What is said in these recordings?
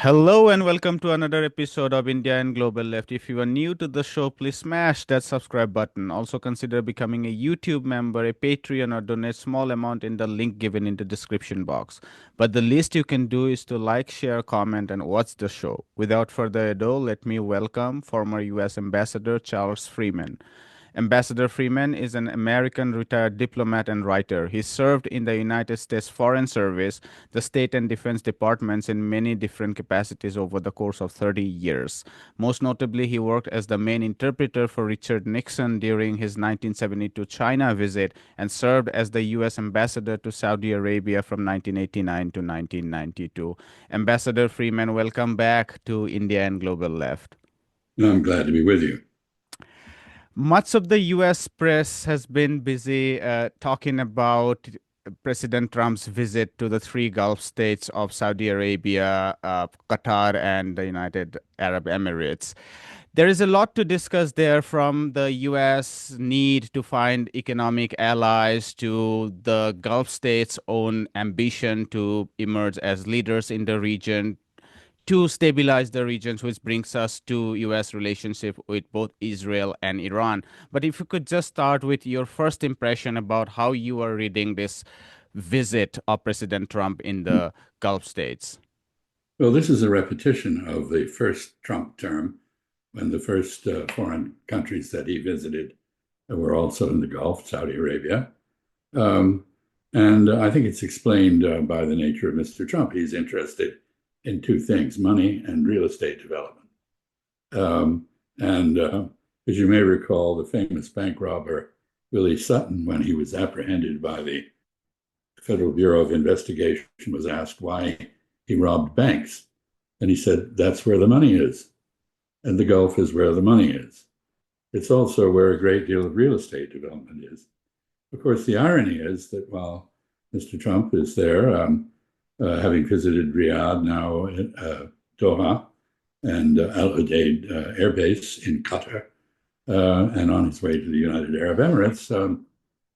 Hello and welcome to another episode of India and Global Left. If you are new to the show, please smash that subscribe button. Also consider becoming a YouTube member, a Patreon, or donate small amount in the link given in the description box. But the least you can do is to like, share, comment, and watch the show. Without further ado, let me welcome former US Ambassador Charles Freeman. Ambassador Freeman is an American retired diplomat and writer. He served in the United States Foreign Service, the State and Defense Departments in many different capacities over the course of 30 years. Most notably, he worked as the main interpreter for Richard Nixon during his 1972 China visit and served as the U.S. ambassador to Saudi Arabia from 1989 to 1992. Ambassador Freeman, welcome back to India and Global Left. I'm glad to be with you. Much of the US press has been busy talking about President Trump's visit to the three Gulf states of Saudi Arabia, Qatar, and the United Arab Emirates. There is a lot to discuss there, from the US need to find economic allies to the Gulf states' own ambition to emerge as leaders in the region, to stabilize the regions, which brings us to U.S. relationship with both Israel and Iran. But if you could just start with your first impression about how you are reading this visit of President Trump in the Gulf states. Well, this is a repetition of the first Trump term, when the first foreign countries that he visited were also in the Gulf, Saudi Arabia. And I think it's explained by the nature of Mr. Trump. He's interested in two things: money and real estate development. And as you may recall, the famous bank robber Willie Sutton, when he was apprehended by the Federal Bureau of Investigation, was asked why he robbed banks. And he said, that's where the money is. And the Gulf is where the money is. It's also where a great deal of real estate development is. Of course, the irony is that while Mr. Trump is there, having visited Riyadh, now Doha, and Al Udeid Air Base in Qatar, and on his way to the United Arab Emirates,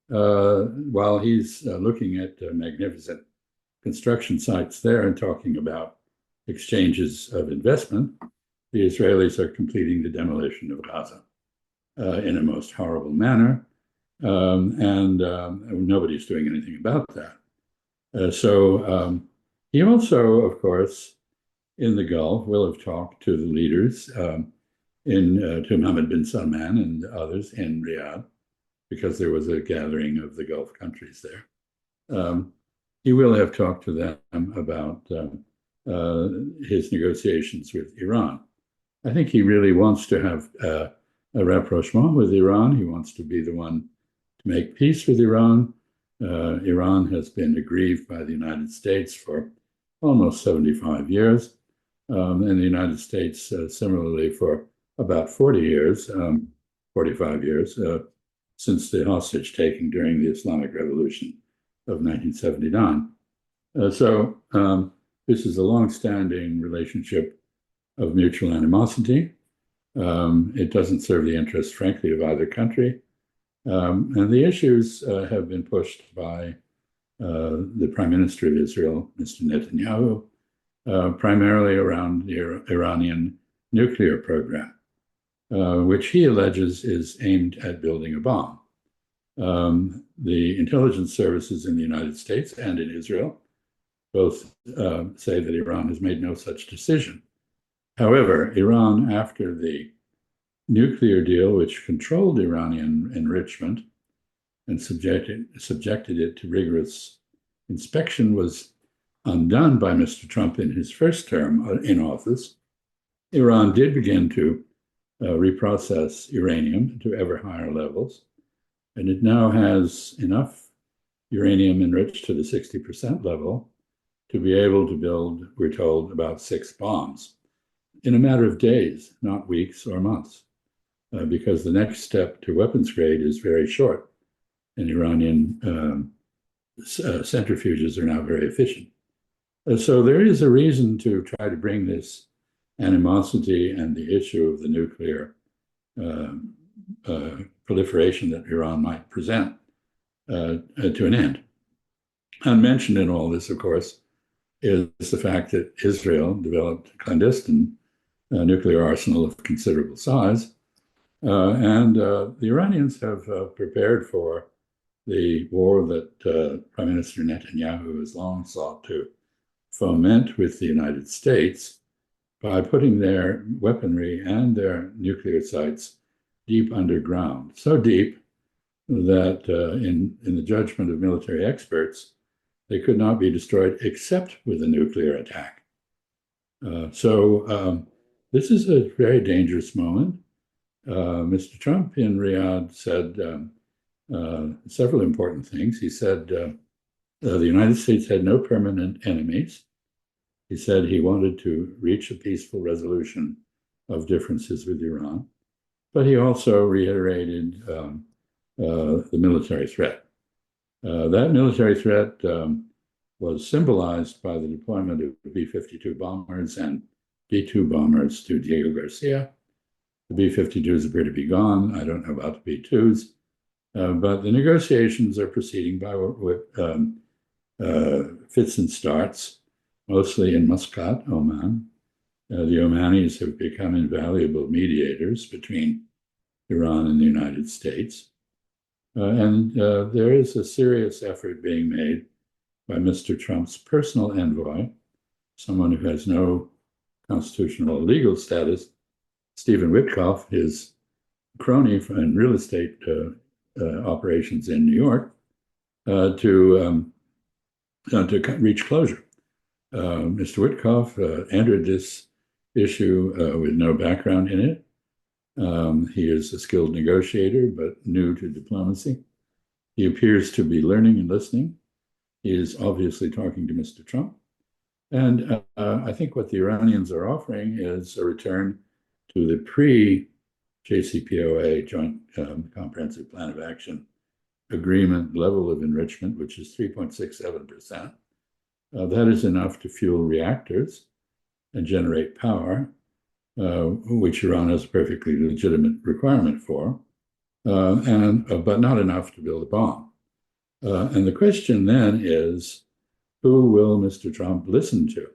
while he's looking at magnificent construction sites there and talking about exchanges of investment, the Israelis are completing the demolition of Gaza in a most horrible manner, and nobody's doing anything about that. So he also, of course, in the Gulf, will have talked to the leaders, to Mohammed bin Salman and others in Riyadh, because there was a gathering of the Gulf countries there. He will have talked to them about his negotiations with Iran. I think he really wants to have a rapprochement with Iran. He wants to be the one to make peace with Iran. Iran has been aggrieved by the United States for almost 75 years, and the United States similarly for about 40 years, 45 years, since the hostage taking during the Islamic Revolution of 1979. So this is a long-standing relationship of mutual animosity. It doesn't serve the interests, frankly, of either country. And the issues have been pushed by the Prime Minister of Israel, Mr. Netanyahu, primarily around the Iranian nuclear program, which he alleges is aimed at building a bomb. The intelligence services in the United States and in Israel both say that Iran has made no such decision. However, Iran, after the nuclear deal, which controlled Iranian enrichment and subjected it to rigorous inspection, was undone by Mr. Trump in his first term in office, Iran did begin to reprocess uranium to ever higher levels, and it now has enough uranium enriched to the 60% level to be able to build, we're told, about 6 bombs in a matter of days, not weeks or months, because the next step to weapons grade is very short, and Iranian centrifuges are now very efficient. So there is a reason to try to bring this animosity and the issue of the nuclear proliferation that Iran might present to an end. Unmentioned in all this, of course, is the fact that Israel developed a clandestine nuclear arsenal of considerable size. And the Iranians have prepared for the war that Prime Minister Netanyahu has long sought to foment with the United States by putting their weaponry and their nuclear sites deep underground, so deep that in the judgment of military experts, they could not be destroyed except with a nuclear attack. So this is a very dangerous moment. Mr. Trump in Riyadh said several important things. He said the United States had no permanent enemies. He said he wanted to reach a peaceful resolution of differences with Iran, but he also reiterated the military threat. That military threat was symbolized by the deployment of B-52 bombers and B-2 bombers to Diego Garcia. The B-52s appear to be gone. I don't know about the B-2s, but the negotiations are proceeding by fits and starts, mostly in Muscat, Oman. The Omanis have become invaluable mediators between Iran and the United States. And there is a serious effort being made by Mr. Trump's personal envoy, someone who has no constitutional or legal status, Stephen Witkoff, his crony in real estate operations in New York, to reach closure. Mr. Witkoff entered this issue with no background in it. He is a skilled negotiator, but new to diplomacy. He appears to be learning and listening. He is obviously talking to Mr. Trump. And I think what the Iranians are offering is a return to the pre-JCPOA Joint Comprehensive Plan of Action agreement level of enrichment, which is 3.67%. That is enough to fuel reactors and generate power, which Iran has a perfectly legitimate requirement for, but not enough to build a bomb. And the question then is, who will Mr. Trump listen to?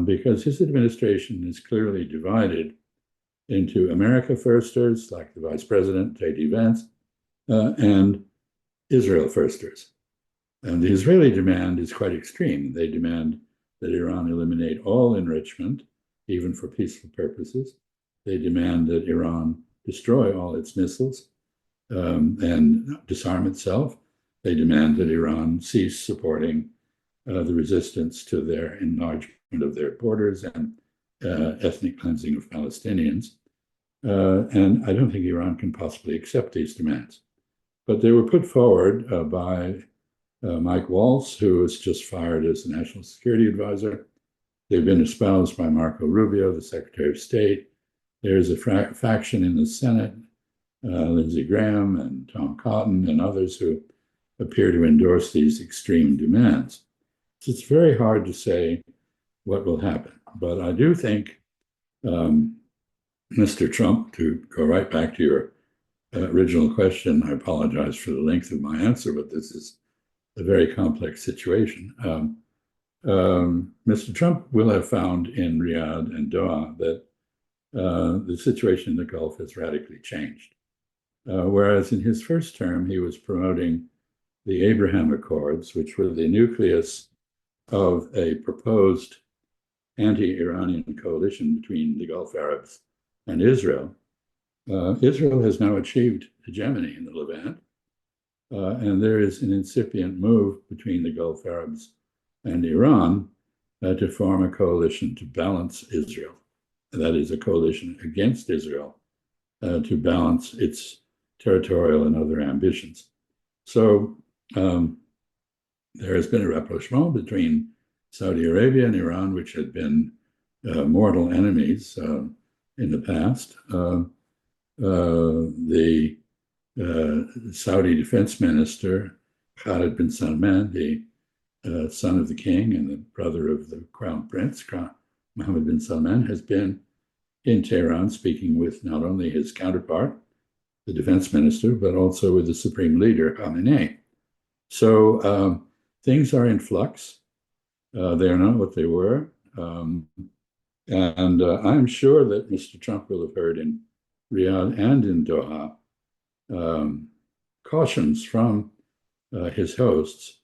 Because his administration is clearly divided into America firsters, like the Vice President, J.D. Vance, and Israel firsters. And the Israeli demand is quite extreme. They demand that Iran eliminate all enrichment, even for peaceful purposes. They demand that Iran destroy all its missiles and disarm itself. They demand that Iran cease supporting the resistance to their enlargement of their borders and ethnic cleansing of Palestinians. And I don't think Iran can possibly accept these demands. But they were put forward by Mike Waltz, who was just fired as the National Security Advisor. They've been espoused by Marco Rubio, the Secretary of State. There's a faction in the Senate, Lindsey Graham and Tom Cotton and others who appear to endorse these extreme demands. So it's very hard to say what will happen. But I do think Mr. Trump, to go right back to your original question, I apologize for the length of my answer, but this is a very complex situation. Mr. Trump will have found in Riyadh and Doha that the situation in the Gulf has radically changed. Whereas in his first term, he was promoting the Abraham Accords, which were the nucleus of a proposed anti-Iranian coalition between the Gulf Arabs and Israel. Israel has now achieved hegemony in the Levant, and there is an incipient move between the Gulf Arabs and Iran to form a coalition to balance Israel. That is a coalition against Israel to balance its territorial and other ambitions. So there has been a rapprochement between Saudi Arabia and Iran, which had been mortal enemies in the past. The Saudi defense minister, Khalid bin Salman, the son of the king and the brother of the crown prince, Mohammed bin Salman, has been in Tehran speaking with not only his counterpart, the defense minister, but also with the supreme leader, Khamenei. So things are in flux. They are not what they were. And I'm sure that Mr. Trump will have heard in Riyadh and in Doha um, cautions from his hosts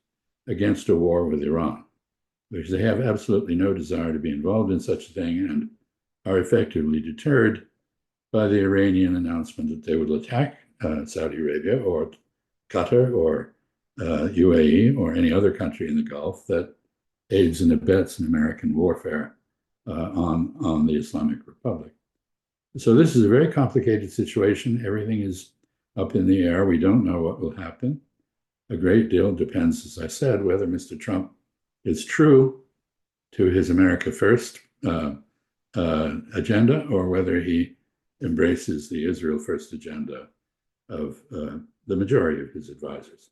against a war with Iran, because they have absolutely no desire to be involved in such a thing and are effectively deterred by the Iranian announcement that they will attack Saudi Arabia or Qatar or UAE or any other country in the Gulf that aids and abets in American warfare on the Islamic Republic. So this is a very complicated situation. Everything is up in the air. We don't know what will happen. A great deal depends, as I said, whether Mr. Trump is true to his America First agenda or whether he embraces the Israel First agenda of the majority of his advisors.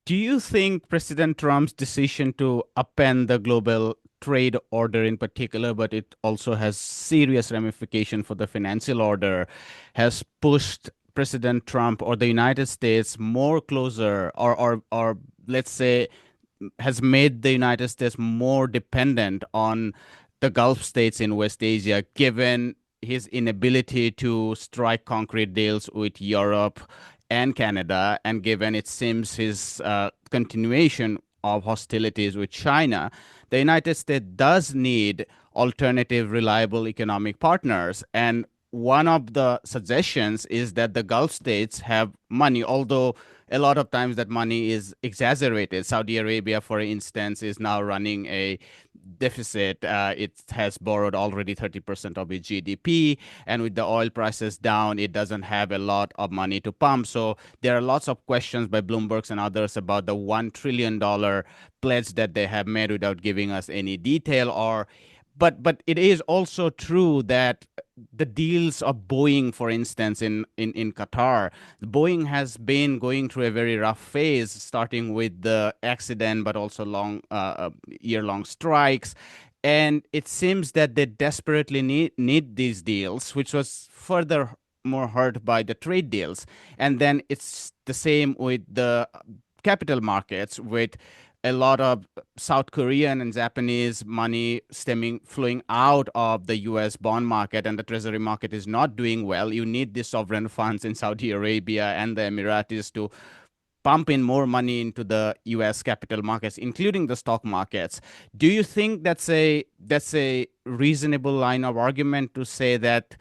Do you think President Trump's decision to upend the global trade order in particular, but it also has serious ramification for the financial order, has pushed President Trump or the United States more closer, or let's say has made the United States more dependent on the Gulf states in West Asia, given his inability to strike concrete deals with Europe and Canada, and given it seems his continuation of hostilities with China, the United States does need alternative, reliable economic partners. And one of the suggestions is that the Gulf states have money, although a lot of times that money is exaggerated. Saudi Arabia, for instance, is now running a deficit. It has borrowed already 30% of its GDP. And with the oil prices down, it doesn't have a lot of money to pump. So there are lots of questions by Bloomberg and others about the $1 trillion pledge that they have made without giving us any detail. But it is also true that the deals of Boeing, for instance, in Qatar, Boeing has been going through a very rough phase, starting with the accident, but also long year-long strikes. And it seems that they desperately need these deals, which was further more hurt by the trade deals. And then it's the same with the capital markets, with a lot of South Korean and Japanese money flowing out of the US bond market, and the treasury market is not doing well. You need the sovereign funds in Saudi Arabia and the Emiratis to pump in more money into the US capital markets, including the stock markets. Do you think that's a reasonable line of argument to say that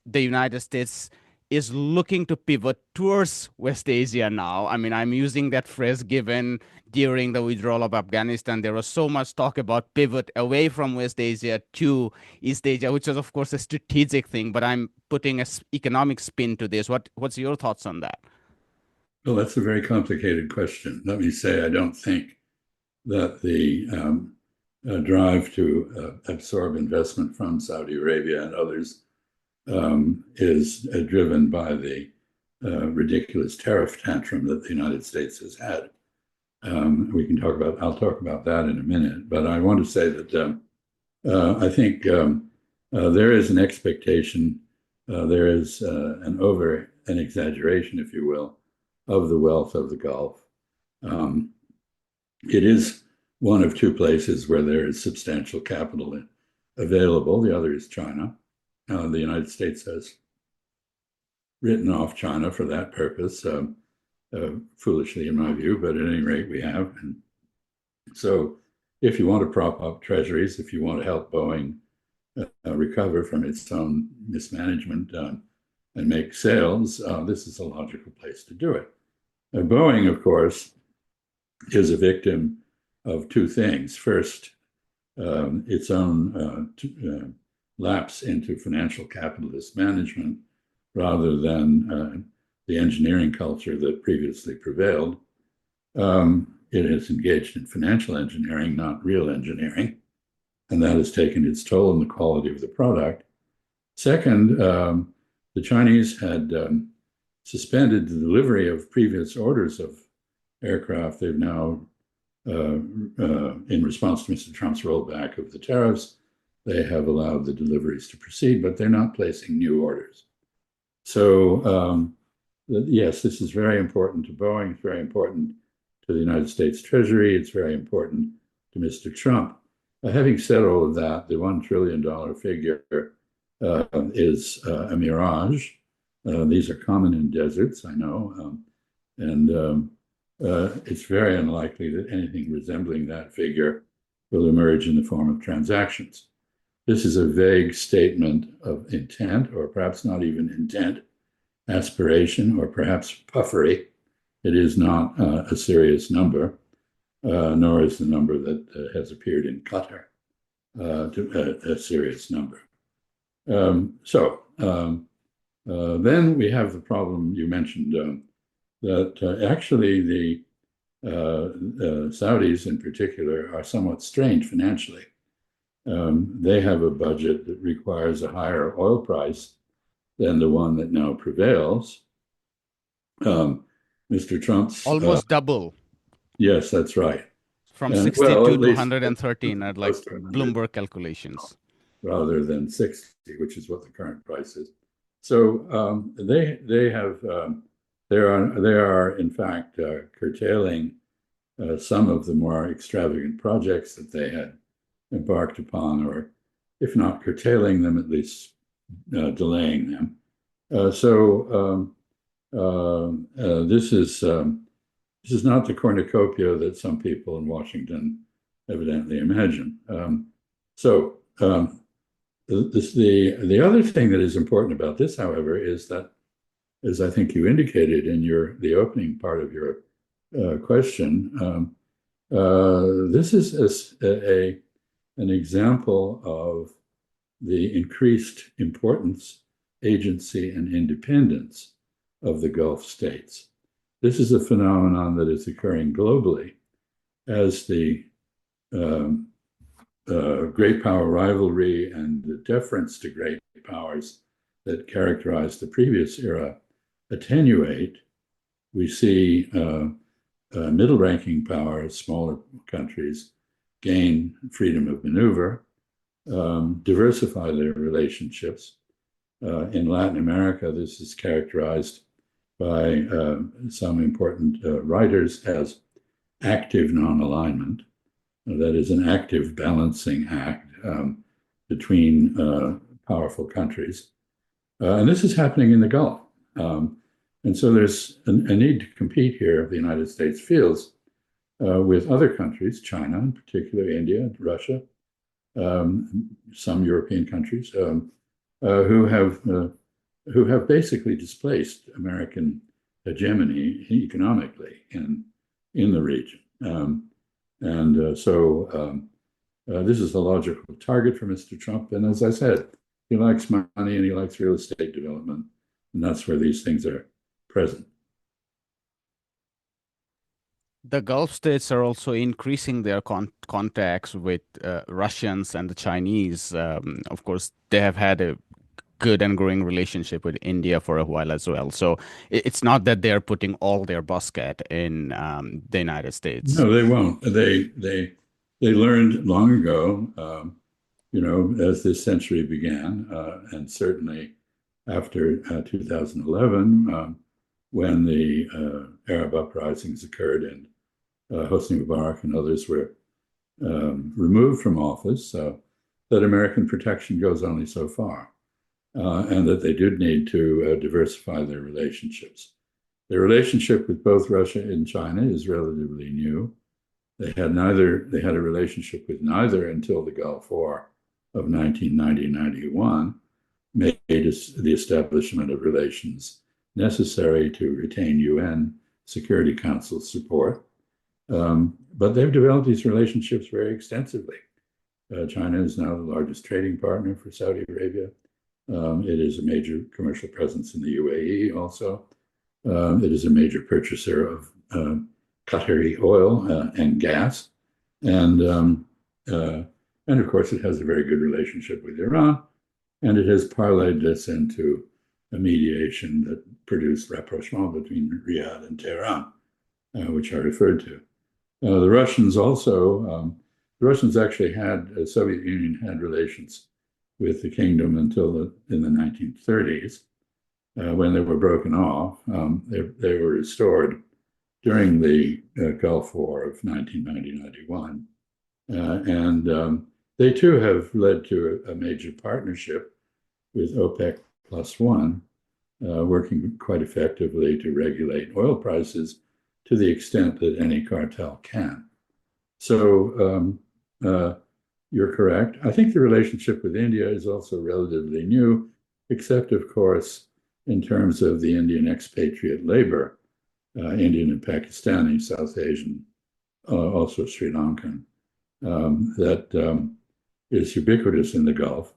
the United States is looking to pivot towards West Asia now? I mean, I'm using that phrase given during the withdrawal of Afghanistan, there was so much talk about pivot away from West Asia to East Asia, which is, of course, a strategic thing, but I'm putting an economic spin to this. What's your thoughts on that? Well, that's a very complicated question. Let me say, I don't think that the drive to absorb investment from Saudi Arabia and others is driven by the ridiculous tariff tantrum that the United States has had. I'll talk about that in a minute, but I want to say that I think there is an expectation, there is an exaggeration, if you will, of the wealth of the Gulf. It is one of two places where there is substantial capital available. The other is China. The United States has written off China for that purpose, foolishly in my view, but at any rate we have. And so if you want to prop up treasuries, if you want to help Boeing recover from its own mismanagement and make sales, this is a logical place to do it. Boeing, of course, is a victim of two things. First, its own lapse into financial capitalist management rather than the engineering culture that previously prevailed. It has engaged in financial engineering, not real engineering, and that has taken its toll on the quality of the product. Second, the Chinese had suspended the delivery of previous orders of aircraft. They've now, in response to Mr. Trump's rollback of the tariffs, they have allowed the deliveries to proceed, but they're not placing new orders. So, yes, this is very important to Boeing. It's very important to the United States Treasury. It's very important to Mr. Trump. Having said all of that, the $1 trillion figure is a mirage. These are common in deserts, I know, and it's very unlikely that anything resembling that figure will emerge in the form of transactions. This is a vague statement of intent, or perhaps not even intent, aspiration, or perhaps puffery. It is not a serious number, nor is the number that has appeared in Qatar a serious number. Then we have the problem you mentioned, that actually the Saudis in particular are somewhat strained financially. They have a budget that requires a higher oil price than the one that now prevails. Mr. Trump's almost double. Yes, that's right. From And, 62 well, to 113 at like Bloomberg calculations. Rather than 60, which is what the current price is. So they are in fact curtailing some of the more extravagant projects that they had embarked upon, or if not curtailing them, at least delaying them. This is not the cornucopia that some people in Washington evidently imagine. The other thing that is important about this, however, is that, as I think you indicated in the opening part of your question, this is an example of the increased importance, agency, and independence of the Gulf states. This is a phenomenon that is occurring globally as the great power rivalry and the deference to great powers that characterized the previous era attenuate. We see middle-ranking powers, smaller countries, gain freedom of maneuver, diversify their relationships. In Latin America, this is characterized by some important writers as active non-alignment. That is an active balancing act between powerful countries. And this is happening in the Gulf. And so there's a need to compete here, the United States feels, with other countries, China in particular, India, Russia, some European countries, who have basically displaced American hegemony economically in the region. This is the logical target for Mr. Trump. And as I said, he likes money and he likes real estate development. And that's where these things are present. The Gulf states are also increasing their contacts with Russians and the Chinese. Of course, they have had a good and growing relationship with India for a while as well. So it's not that they're putting all their basket in the United States. No, they won't. They learned long ago, as this century began, and certainly after 2011, when the Arab uprisings occurred and Hosni Mubarak and others were removed from office, that American protection goes only so far, and that they did need to diversify their relationships. Their relationship with both Russia and China is relatively new. They had a relationship with neither until the Gulf War of 1990-91 made the establishment of relations necessary to retain UN Security Council support. But they've developed these relationships very extensively. China is now the largest trading partner for Saudi Arabia. It is a major commercial presence in the UAE also. It is a major purchaser of Qatari oil and gas. And of course, it has a very good relationship with Iran. And it has parlayed this into a mediation that produced rapprochement between Riyadh and Tehran, which I referred to. The Russians actually the Soviet Union had relations with the kingdom until in the 1930s. When they were broken off, they were restored during the Gulf War of 1990-91. And they too have led to a major partnership with OPEC plus one, working quite effectively to regulate oil prices to the extent that any cartel can. So you're correct. I think the relationship with India is also relatively new, except, of course, in terms of the Indian expatriate labor, Indian and Pakistani, South Asian, also Sri Lankan, that is ubiquitous in the Gulf.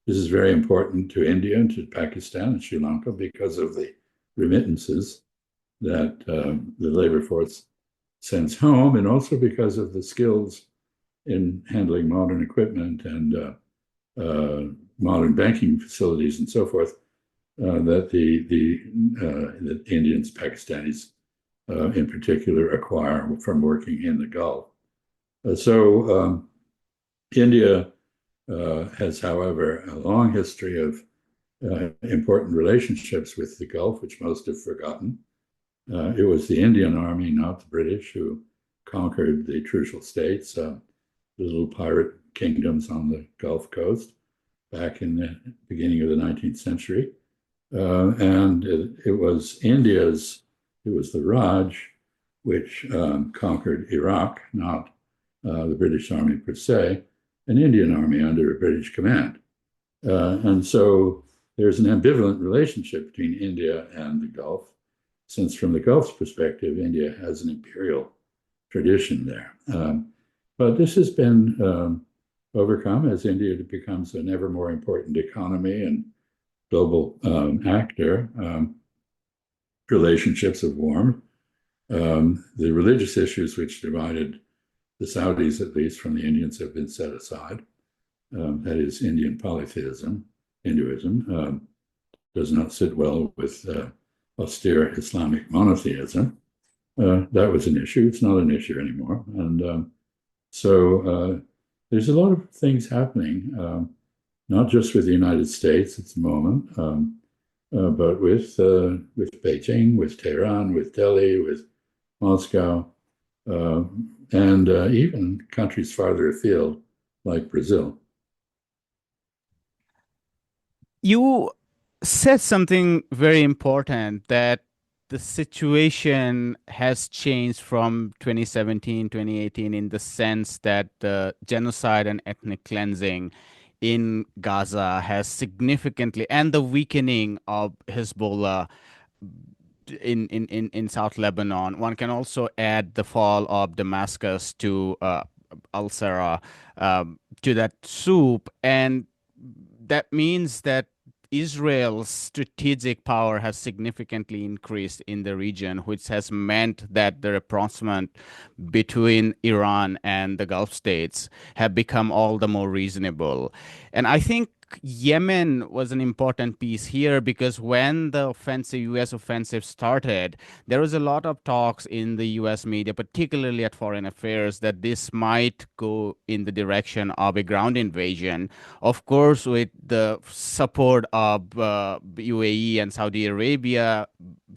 This is very important to India and to Pakistan and Sri Lanka because of the remittances that the labor force sends home, and also because of the skills in handling modern equipment and modern banking facilities and so forth that the Indians, Pakistanis in particular, acquire from working in the Gulf. So India has, however, a long history of important relationships with the Gulf, which most have forgotten. It was the Indian Army, not the British, who conquered the Trucial States, the little pirate kingdoms on the Gulf Coast back in the beginning of the 19th century. And it was the Raj, which conquered Iraq, not the British Army per se, an Indian army under a British command. And so there's an ambivalent relationship between India and the Gulf, since from the Gulf's perspective, India has an imperial tradition there. But this has been overcome as India becomes an ever more important economy and global actor. Relationships have warmed. The religious issues which divided the Saudis, at least, from the Indians, have been set aside. That is, Indian polytheism, Hinduism, does not sit well with austere Islamic monotheism. That was an issue. It's not an issue anymore. And so there's a lot of things happening, not just with the United States at the moment, but with Beijing, with Tehran, with Delhi, with Moscow, and even countries farther afield, like Brazil. You said something very important, that the situation has changed from 2017, 2018, in the sense that the genocide and ethnic cleansing in Gaza has significantly, and the weakening of Hezbollah in South Lebanon. One can also add the fall of Damascus to al-Sarah, to that soup. And that means that Israel's strategic power has significantly increased in the region, which has meant that the rapprochement between Iran and the Gulf states have become all the more reasonable. And I think Yemen was an important piece here, because when the offensive, US offensive started, there was a lot of talks in the US media, particularly at Foreign Affairs, that this might go in the direction of a ground invasion. Of course, with the support of UAE and Saudi Arabia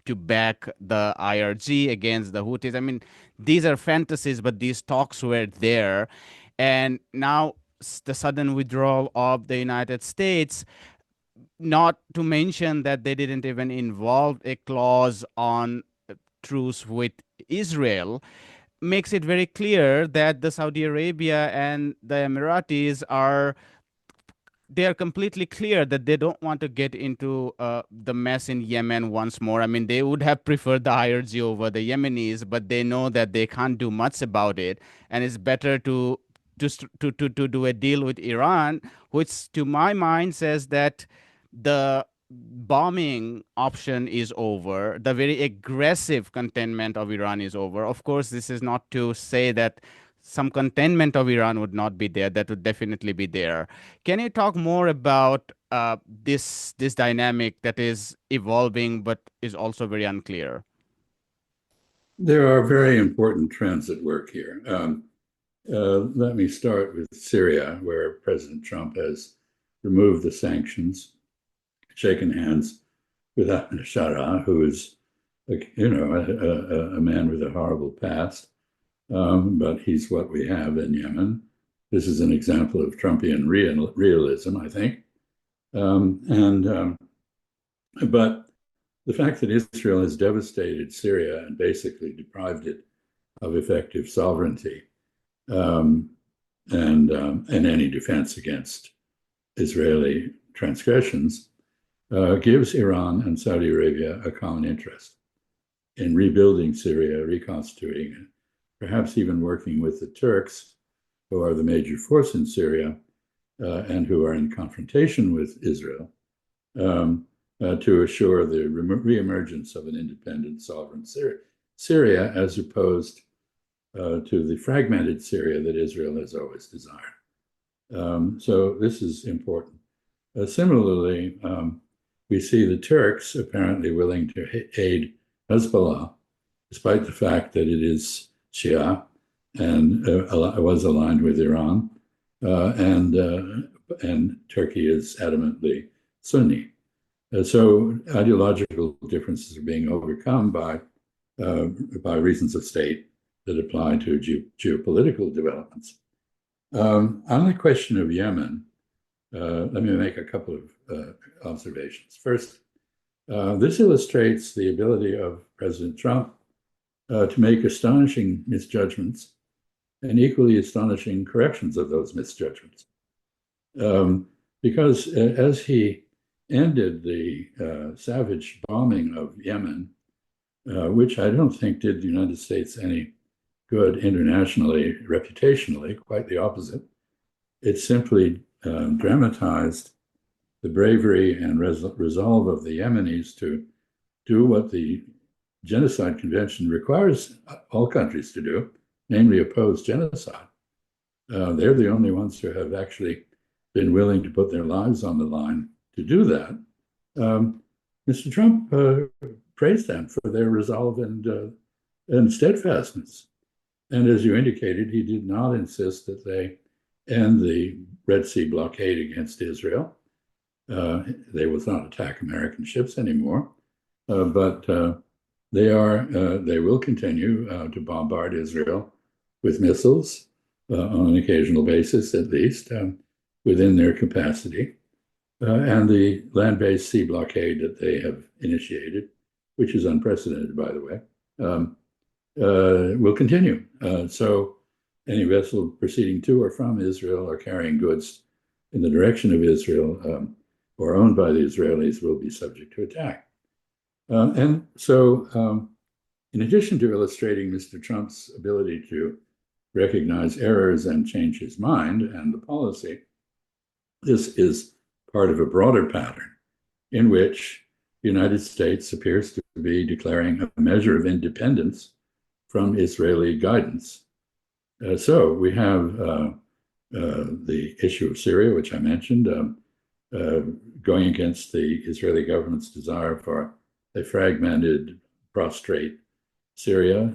to back the IRG against the Houthis. I mean, these are fantasies, but these talks were there. And now the sudden withdrawal of the United States, not to mention that they didn't even involve a clause on truce with Israel, makes it very clear that the Saudi Arabia and the Emiratis are, they are completely clear that they don't want to get into the mess in Yemen once more. I mean, they would have preferred the IRG over the Yemenis, but they know that they can't do much about it, and it's better to do a deal with Iran, which, to my mind, says that the bombing option is over. The very aggressive containment of Iran is over. Of course, this is not to say that some containment of Iran would not be there. That would definitely be there. Can you talk more about this dynamic that is evolving but is also very unclear? There are very important trends at work here. Let me start with Syria, where President Trump has removed the sanctions, shaken hands with Ahmed Shara, who is, a man with a horrible past, but he's what we have in Yemen. This is an example of Trumpian realism, I think. But the fact that Israel has devastated Syria and basically deprived it of effective sovereignty and any defense against Israeli transgressions gives Iran and Saudi Arabia a common interest in rebuilding Syria, reconstituting it, perhaps even working with the Turks, who are the major force in Syria and who are in confrontation with Israel, to assure the reemergence of an independent, sovereign Syria, as opposed to the fragmented Syria that Israel has always desired. So this is important. Similarly, we see the Turks apparently willing to aid Hezbollah, despite the fact that it is Shia and was aligned with Iran, and Turkey is adamantly Sunni. So ideological differences are being overcome by reasons of state that apply to geopolitical developments. On the question of Yemen, let me make a couple of observations. First, this illustrates the ability of President Trump to make astonishing misjudgments and equally astonishing corrections of those misjudgments. Because as he ended the savage bombing of Yemen, which I don't think did the United States any good internationally, reputationally, quite the opposite. It simply dramatized the bravery and resolve of the Yemenis to do what the Genocide Convention requires all countries to do, namely oppose genocide. They're the only ones who have actually been willing to put their lives on the line to do that. Mr. Trump praised them for their resolve and steadfastness. And as you indicated, he did not insist that they end the Red Sea blockade against Israel. They will not attack American ships anymore, but they will continue to bombard Israel with missiles on an occasional basis, at least, within their capacity. And the land-based sea blockade that they have initiated, which is unprecedented, by the way, will continue. So any vessel proceeding to or from Israel or carrying goods in the direction of Israel or owned by the Israelis will be subject to attack. And so in addition to illustrating Mr. Trump's ability to recognize errors and change his mind and the policy, this is part of a broader pattern in which the United States appears to be declaring a measure of independence from Israeli guidance. So we have the issue of Syria, which I mentioned, going against the Israeli government's desire for a fragmented, prostrate Syria.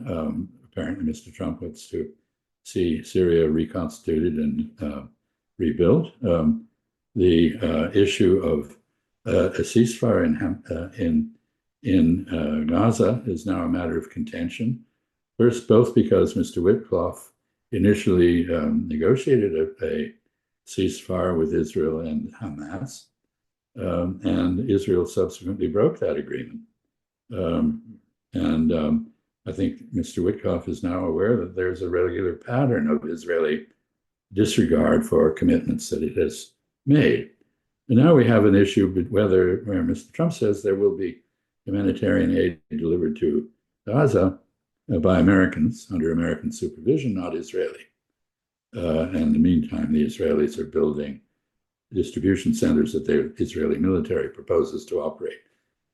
Apparently, Mr. Trump wants to see Syria reconstituted and rebuilt. The issue of a ceasefire in Gaza is now a matter of contention. First, both because Mr. Witkoff initially negotiated a ceasefire with Israel and Hamas, and Israel subsequently broke that agreement. I think Mr. Witkoff is now aware that there's a regular pattern of Israeli disregard for commitments that it has made. And now we have an issue where Mr. Trump says there will be humanitarian aid delivered to Gaza by Americans under American supervision, not Israeli. And in the meantime, the Israelis are building distribution centers that the Israeli military proposes to operate.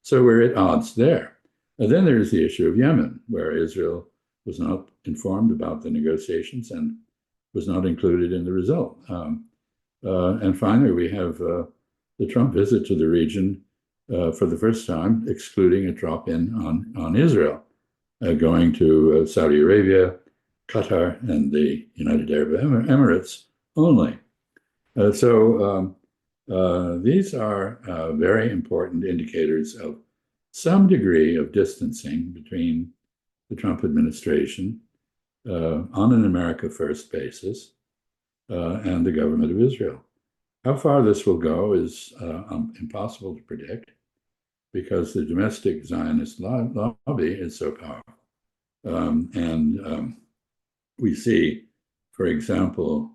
So we're at odds there. And then there's the issue of Yemen, where Israel was not informed about the negotiations and was not included in the result. And finally, we have the Trump visit to the region for the first time, excluding a drop-in on Israel, going to Saudi Arabia, Qatar, and the United Arab Emirates only. So these are very important indicators of some degree of distancing between the Trump administration on an America First basis and the government of Israel. How far this will go is impossible to predict because the domestic Zionist lobby is so powerful. We see, for example,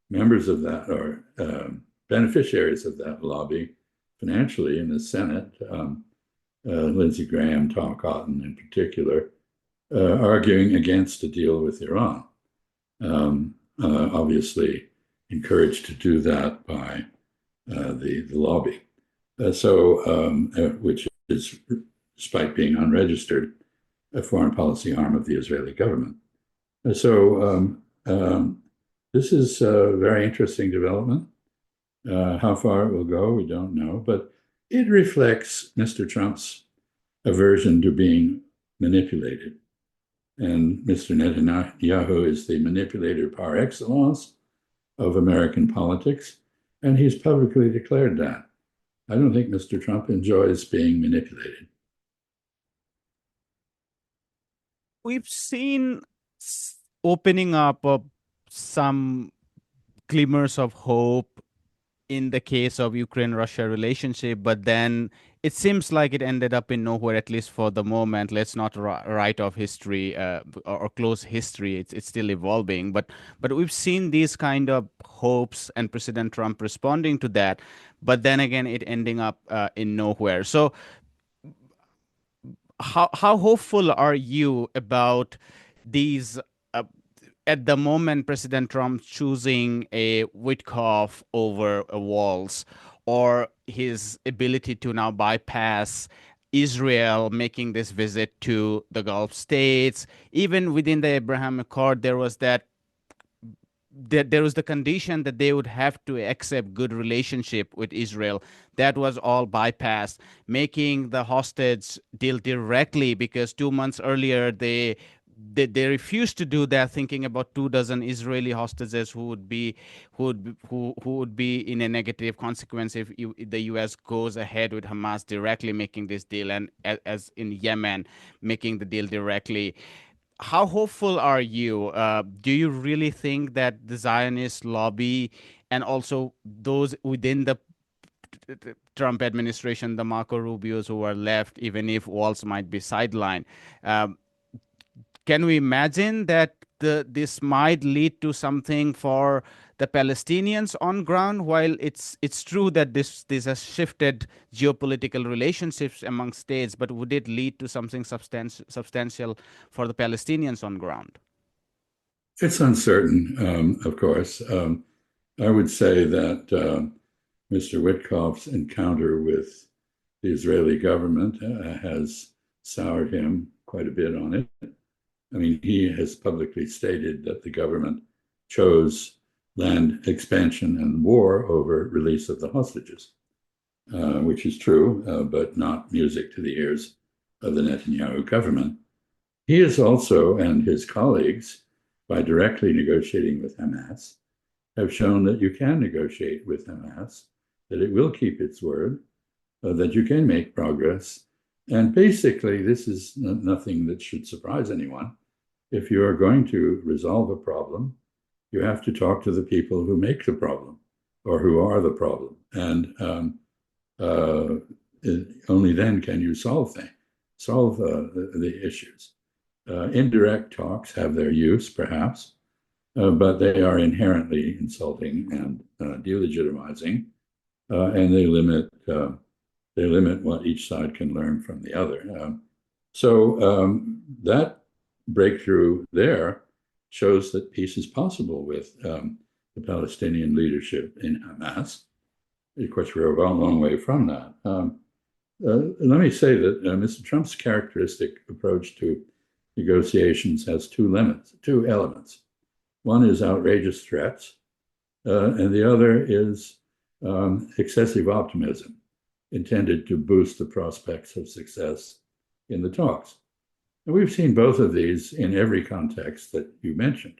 members of that or beneficiaries of that lobby financially in the Senate, Lindsey Graham, Tom Cotton in particular, arguing against a deal with Iran. Obviously encouraged to do that by the lobby. Which is, despite being unregistered, a foreign policy arm of the Israeli government. This is a very interesting development. How far it will go, we don't know, but it reflects Mr. Trump's aversion to being manipulated. And Mr. Netanyahu is the manipulator par excellence of American politics, and he's publicly declared that. I don't think Mr. Trump enjoys being manipulated. We've seen opening up of some glimmers of hope in the case of Ukraine-Russia relationship, but then it seems like it ended up in nowhere, at least for the moment. Let's not write off history or close history. It's still evolving, but we've seen these kind of hopes and President Trump responding to that, but then again, it ending up in nowhere. So how hopeful are you about these? At the moment, President Trump choosing a Witkoff over a Walz, or his ability to now bypass Israel, making this visit to the Gulf states. Even within the Abraham Accord, there was there was the condition that they would have to accept good relationship with Israel. That was all bypassed, making the hostage deal directly, because 2 months earlier they refused to do that, thinking about 24 Israeli hostages who would be in a negative consequence if the U.S. goes ahead with Hamas directly making this deal, and as in Yemen making the deal directly. How hopeful are you? Do you really think that the Zionist lobby and also those within the Trump administration, the Marco Rubios who are left, even if Walz might be sidelined, can we imagine that this might lead to something for the Palestinians on ground? While it's true that this has shifted geopolitical relationships among states, but would it lead to something substantial for the Palestinians on ground? It's uncertain, of course. I would say that Mr. Witkoff's encounter with the Israeli government has soured him quite a bit on it. I mean, he has publicly stated that the government chose land expansion and war over release of the hostages, which is true, but not music to the ears of the Netanyahu government. He is also, and his colleagues, by directly negotiating with Hamas, have shown that you can negotiate with Hamas, that it will keep its word, that you can make progress. And basically, this is nothing that should surprise anyone. If you are going to resolve a problem, you have to talk to the people who make the problem or who are the problem. And only then can you solve the issues. Indirect talks have their use, perhaps, but they are inherently insulting and delegitimizing, and they limit what each side can learn from the other. That breakthrough there shows that peace is possible with the Palestinian leadership in Hamas. Of course, we're a long way from that. Let me say that Mr. Trump's characteristic approach to negotiations has two elements. One is outrageous threats, and the other is excessive optimism intended to boost the prospects of success in the talks. And we've seen both of these in every context that you mentioned.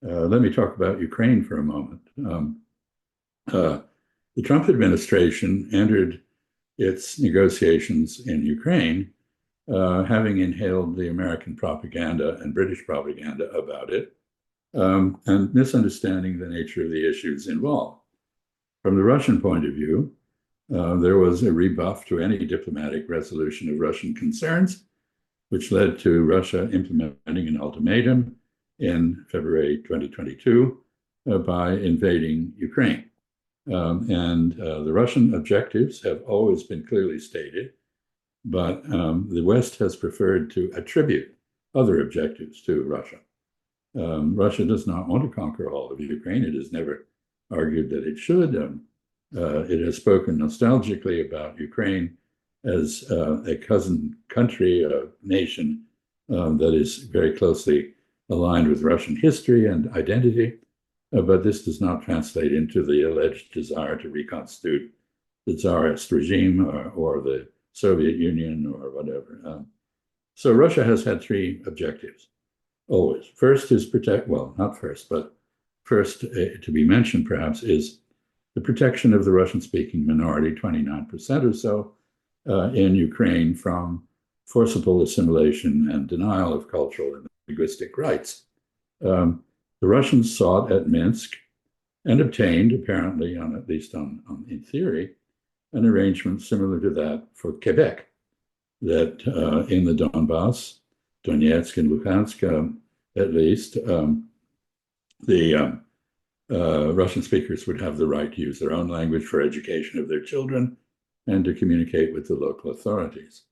Let me talk about Ukraine for a moment. The Trump administration entered its negotiations in Ukraine having inhaled the American propaganda and British propaganda about it, and misunderstanding the nature of the issues involved. From the Russian point of view, there was a rebuff to any diplomatic resolution of Russian concerns, which led to Russia implementing an ultimatum in February 2022 by invading Ukraine. And the Russian objectives have always been clearly stated, but the West has preferred to attribute other objectives to Russia. Russia does not want to conquer all of Ukraine. It has never argued that it should. It has spoken nostalgically about Ukraine as a cousin country, a nation that is very closely aligned with Russian history and identity. But this does not translate into the alleged desire to reconstitute the Tsarist regime or the Soviet Union or whatever. So Russia has had three objectives, always. First is not first, but first to be mentioned perhaps is the protection of the Russian-speaking minority, 29% or so, in Ukraine from forcible assimilation and denial of cultural and linguistic rights. The Russians sought at Minsk and obtained, apparently, at least in theory, an arrangement similar to that for Quebec, that in the Donbass, Donetsk and Luhansk, at least, the Russian speakers would have the right to use their own language for education of their children and to communicate with the local authorities,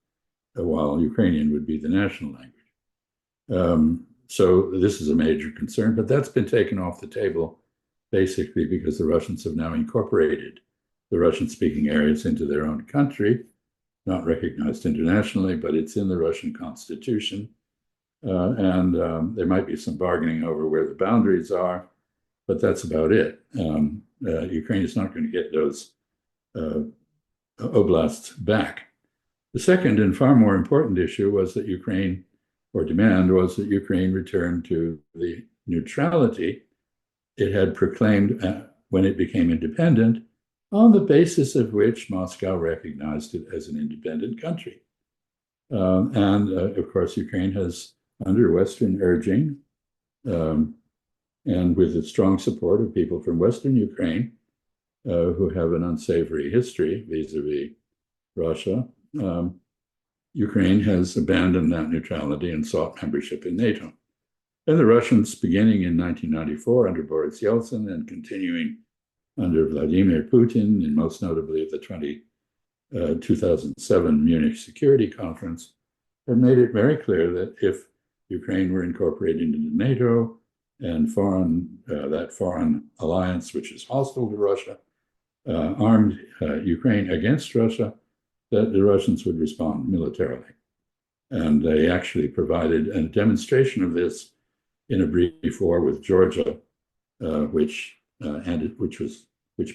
while Ukrainian would be the national language. So this is a major concern, but that's been taken off the table basically because the Russians have now incorporated the Russian-speaking areas into their own country, not recognized internationally, but it's in the Russian constitution. And there might be some bargaining over where the boundaries are, but that's about it. Ukraine is not going to get those oblasts back. The second and far more important issue was that demand was that Ukraine return to the neutrality it had proclaimed when it became independent, on the basis of which Moscow recognized it as an independent country. And of course, Ukraine has, under Western urging, and with the strong support of people from Western Ukraine, who have an unsavory history vis-a-vis Russia, Ukraine has abandoned that neutrality and sought membership in NATO. And the Russians, beginning in 1994 under Boris Yeltsin and continuing under Vladimir Putin, and most notably at the 2007 Munich Security Conference, have made it very clear that if Ukraine were incorporated into NATO and that foreign alliance, which is hostile to Russia, armed Ukraine against Russia, that the Russians would respond militarily. And they actually provided a demonstration of this in a brief war with Georgia, which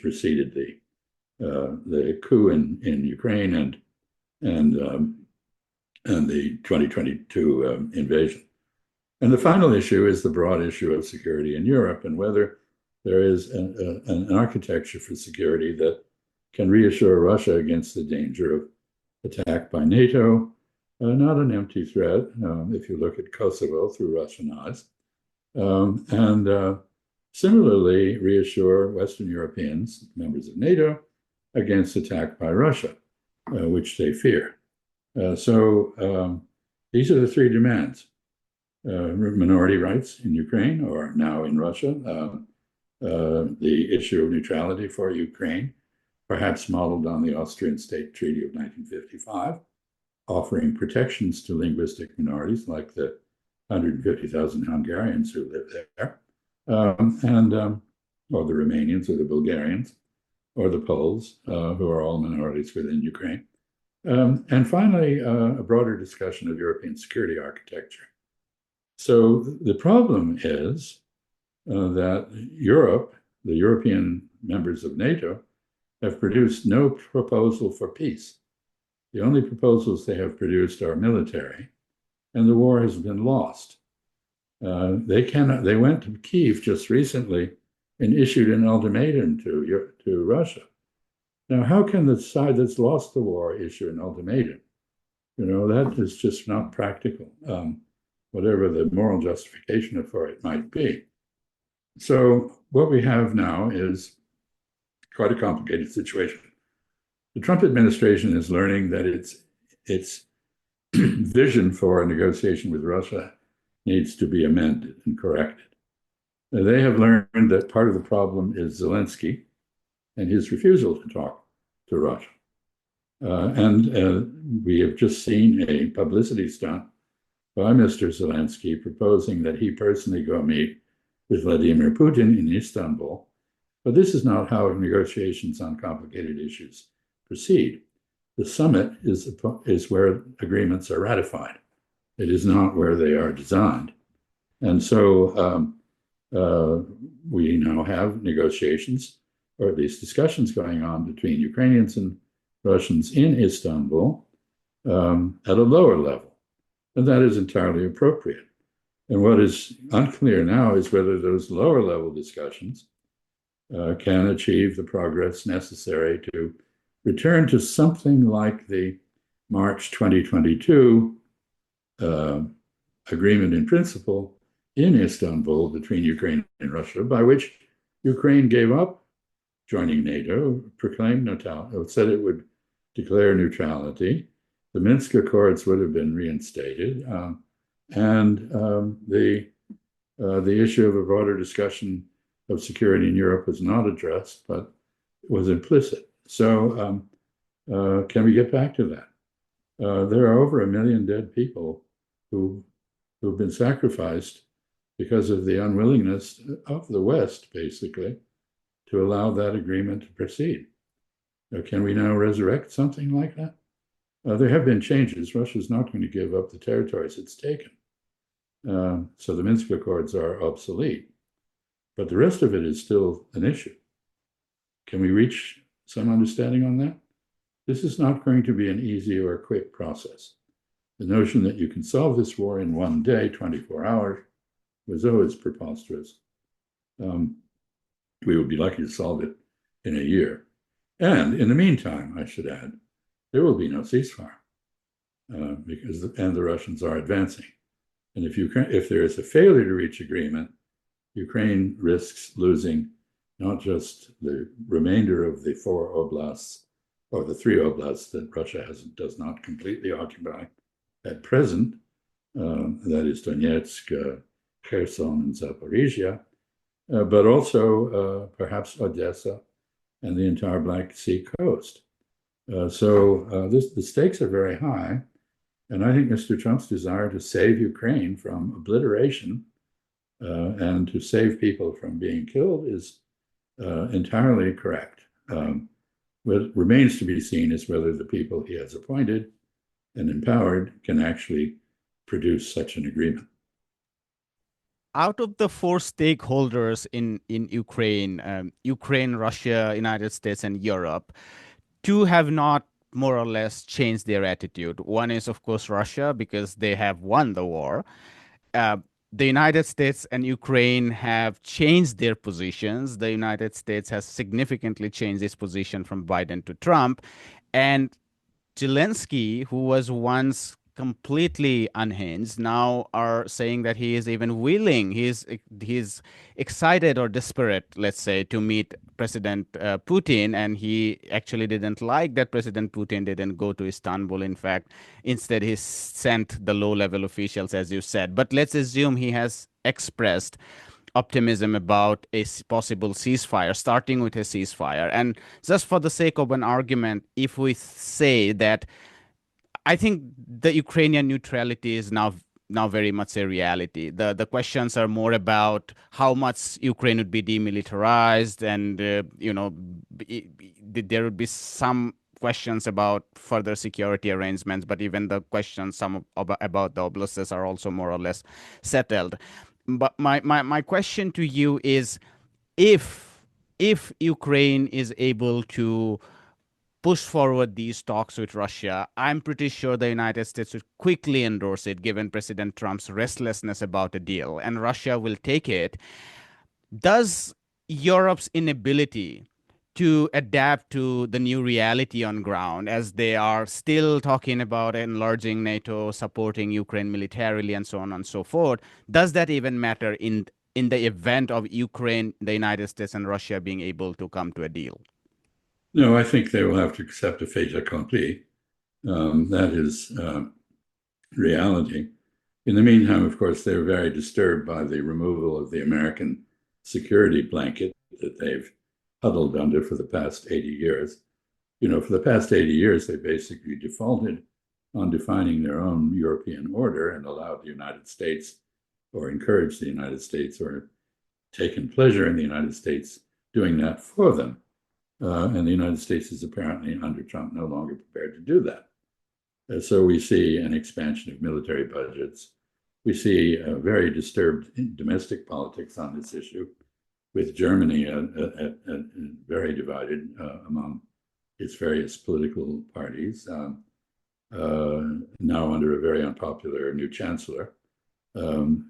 preceded the coup in Ukraine and the 2022 invasion. And the final issue is the broad issue of security in Europe and whether there is an architecture for security that can reassure Russia against the danger of attack by NATO, not an empty threat, if you look at Kosovo through Russian eyes, and similarly reassure Western Europeans, members of NATO, against attack by Russia, which they fear. So these are the three demands. Minority rights in Ukraine or now in Russia, the issue of neutrality for Ukraine, perhaps modeled on the Austrian State Treaty of 1955, offering protections to linguistic minorities like the 150,000 Hungarians who live there, or the Romanians or the Bulgarians or the Poles, who are all minorities within Ukraine. And finally, a broader discussion of European security architecture. So the problem is that Europe, the European members of NATO, have produced no proposal for peace. The only proposals they have produced are military, and the war has been lost. They went to Kyiv just recently and issued an ultimatum to Russia. Now, how can the side that's lost the war issue an ultimatum? That is just not practical, whatever the moral justification for it might be. So what we have now is quite a complicated situation. The Trump administration is learning that its vision for a negotiation with Russia needs to be amended and corrected. They have learned that part of the problem is Zelensky and his refusal to talk to Russia. And we have just seen a publicity stunt by Mr. Zelensky proposing that he personally go meet with Vladimir Putin in Istanbul. But this is not how negotiations on complicated issues proceed. The summit is where agreements are ratified. It is not where they are designed. And so we now have negotiations, or at least discussions going on between Ukrainians and Russians in Istanbul at a lower level. And that is entirely appropriate. And what is unclear now is whether those lower level discussions can achieve the progress necessary to return to something like the March 2022 agreement in principle in Istanbul between Ukraine and Russia, by which Ukraine gave up joining NATO, proclaimed neutrality, said it would declare neutrality. The Minsk Accords would have been reinstated, and the issue of a broader discussion of security in Europe was not addressed, but was implicit. So can we get back to that? There are over 1 million dead people who've been sacrificed because of the unwillingness of the West, basically, to allow that agreement to proceed. Can we now resurrect something like that? There have been changes. Russia's not going to give up the territories it's taken. So the Minsk Accords are obsolete. But the rest of it is still an issue. Can we reach some understanding on that? This is not going to be an easy or quick process. The notion that you can solve this war in one day, 24 hours, was always preposterous. We would be lucky to solve it in a year. And in the meantime, I should add, there will be no ceasefire because the Russians are advancing. And if there is a failure to reach agreement, Ukraine risks losing not just the remainder of the 4 oblasts or the 3 oblasts that Russia does not completely occupy at present, that is Donetsk, Kherson, and Zaporizhia, but also perhaps Odessa and the entire Black Sea coast. The stakes are very high. And I think Mr. Trump's desire to save Ukraine from obliteration and to save people from being killed is entirely correct. What remains to be seen is whether the people he has appointed and empowered can actually produce such an agreement. Out of the 4 stakeholders in Ukraine, Ukraine, Russia, United States, and Europe, 2 have not more or less changed their attitude. One is, of course, Russia, because they have won the war. The United States and Ukraine have changed their positions. The United States has significantly changed its position from Biden to Trump. And Zelensky, who was once completely unhinged, now are saying that he is even willing, he's excited or desperate, let's say, to meet President Putin, and he actually didn't like that President Putin didn't go to Istanbul. In fact, instead he sent the low-level officials, as you said. But let's assume he has expressed optimism about a possible ceasefire, starting with a ceasefire. And just for the sake of an argument, if we say that I think the Ukrainian neutrality is now very much a reality. The questions are more about how much Ukraine would be demilitarized, and there would be some questions about further security arrangements, but even the questions about the oblasts are also more or less settled. But my question to you is, if Ukraine is able to push forward these talks with Russia, I'm pretty sure the United States would quickly endorse it, given President Trump's restlessness about a deal, and Russia will take it. Does Europe's inability to adapt to the new reality on ground, as they are still talking about enlarging NATO, supporting Ukraine militarily, and so on and so forth? Does that even matter in the event of Ukraine, the United States, and Russia being able to come to a deal? No, I think they will have to accept a fait accompli. That is reality. In the meantime, of course, they're very disturbed by the removal of the American security blanket that they've huddled under for the past 80 years. For the past 80 years, they basically defaulted on defining their own European order and allowed the United States, or encouraged the United States, or taken pleasure in the United States doing that for them. And the United States is apparently, under Trump, no longer prepared to do that. So we see an expansion of military budgets. We see very disturbed domestic politics on this issue, with Germany very divided among its various political parties, now under a very unpopular new chancellor,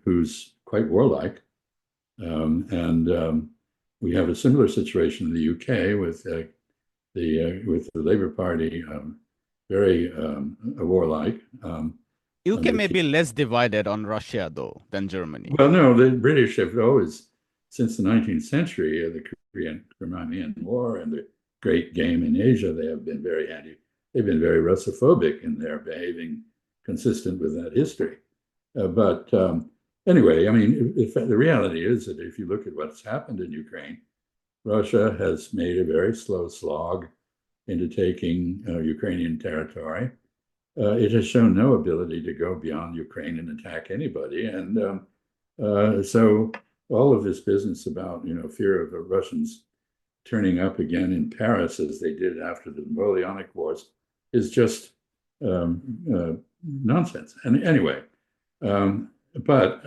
who's quite warlike. And we have a similar situation in the UK with the Labour Party, very warlike. UK may be less divided on Russia, though, than Germany. Well, no, the British have always, since the 19th century, the Crimean War and the Great Game in Asia, they've been very Russophobic in their behaving, consistent with that history. But anyway, I mean, the reality is that if you look at what's happened in Ukraine, Russia has made a very slow slog into taking Ukrainian territory. It has shown no ability to go beyond Ukraine and attack anybody. And so all of this business about, fear of the Russians turning up again in Paris as they did after the Napoleonic Wars is just nonsense. And anyway, but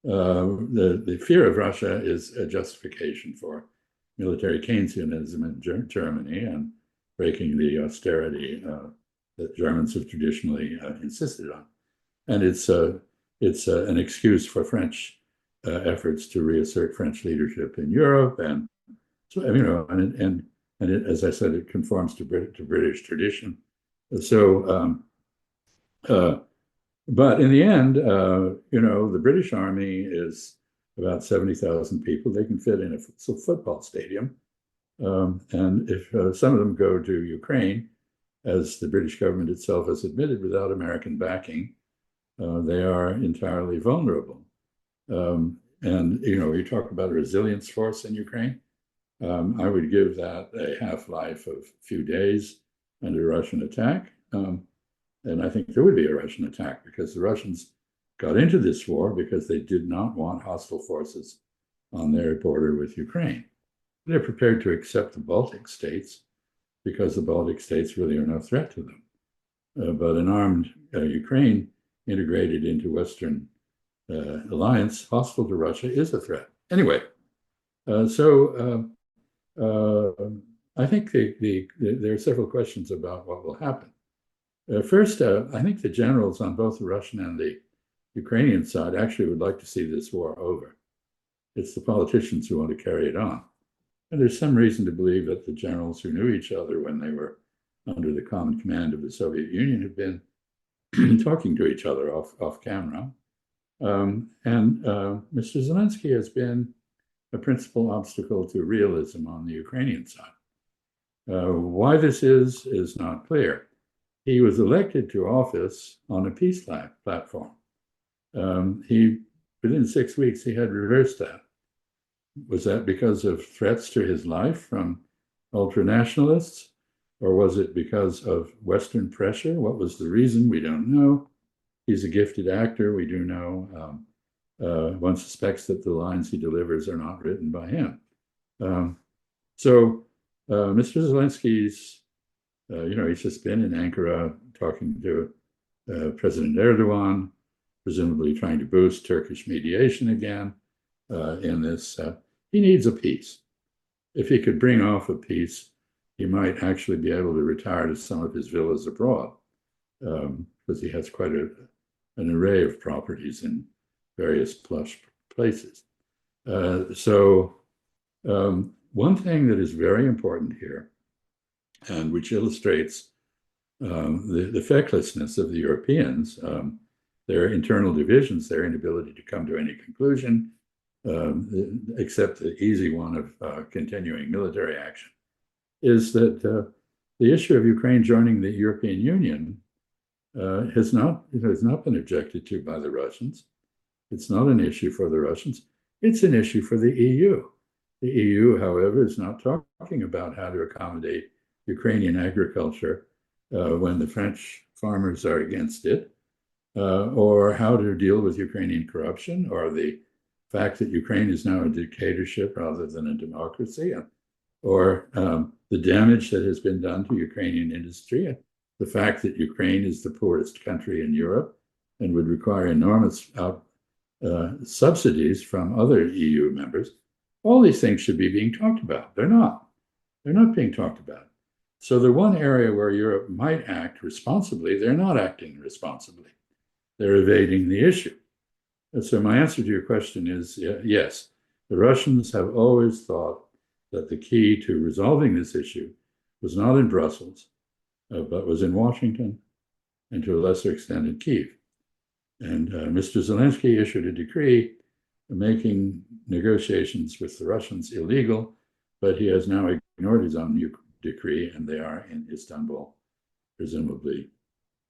the fear of Russia is a justification for military Keynesianism in Germany and breaking the austerity that Germans have traditionally insisted on. And it's an excuse for French efforts to reassert French leadership in Europe. And so, as I said, it conforms to British tradition. So, but in the end, the British Army is about 70,000 people. They can fit in a football stadium. And if some of them go to Ukraine, as the British government itself has admitted, without American backing, they are entirely vulnerable. And, you talk about a resilience force in Ukraine. I would give that a half-life of a few days under Russian attack. And I think there would be a Russian attack because the Russians got into this war because they did not want hostile forces on their border with Ukraine. They're prepared to accept the Baltic states because the Baltic states really are no threat to them. But an armed Ukraine integrated into Western alliance hostile to Russia is a threat. Anyway, so I think there are several questions about what will happen. First, I think the generals on both the Russian and the Ukrainian side actually would like to see this war over. It's the politicians who want to carry it on. And there's some reason to believe that the generals who knew each other when they were under the common command of the Soviet Union have been talking to each other off camera. And Mr. Zelensky has been a principal obstacle to realism on the Ukrainian side. Why this is not clear. He was elected to office on a peace platform. Within 6 weeks, he had reversed that. Was that because of threats to his life from ultranationalists? Or was it because of Western pressure? What was the reason? We don't know. He's a gifted actor, we do know. One suspects that the lines he delivers are not written by him. So Mr. Zelensky's, he's just been in Ankara talking to President Erdogan, presumably trying to boost Turkish mediation again in this. He needs a peace. If he could bring off a peace, he might actually be able to retire to some of his villas abroad, because he has quite an array of properties in various plush places. But one thing that is very important here, and which illustrates the fecklessness of the Europeans, their internal divisions, their inability to come to any conclusion, except the easy one of continuing military action, is that the issue of Ukraine joining the European Union has not been objected to by the Russians. It's not an issue for the Russians. It's an issue for the EU. The EU, however, is not talking about how to accommodate Ukrainian agriculture when the French farmers are against it, or how to deal with Ukrainian corruption, or the fact that Ukraine is now a dictatorship rather than a democracy, or the damage that has been done to Ukrainian industry, the fact that Ukraine is the poorest country in Europe and would require enormous subsidies from other EU members. All these things should be being talked about. They're not. They're not being talked about. So the one area where Europe might act responsibly, they're not acting responsibly. They're evading the issue. And so my answer to your question is yes, the Russians have always thought that the key to resolving this issue was not in Brussels, but was in Washington and to a lesser extent in Kyiv. And Mr. Zelensky issued a decree making negotiations with the Russians illegal, but he has now ignored his own decree, and they are in Istanbul, presumably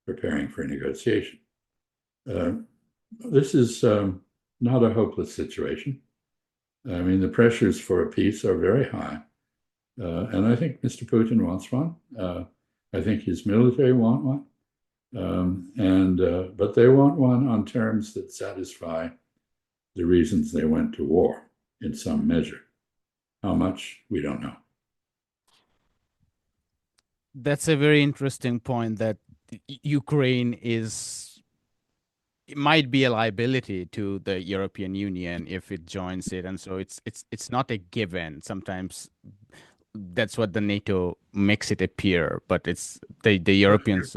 preparing for a negotiation. This is not a hopeless situation. I mean, the pressures for a peace are very high. And I think Mr. Putin wants one. I think his military want one. But they want one on terms that satisfy the reasons they went to war in some measure. How much, we don't know. That's a very interesting point, that Ukraine it might be a liability to the European Union if it joins it, and so it's not a given. Sometimes that's what the NATO makes it appear, but it's the Europeans.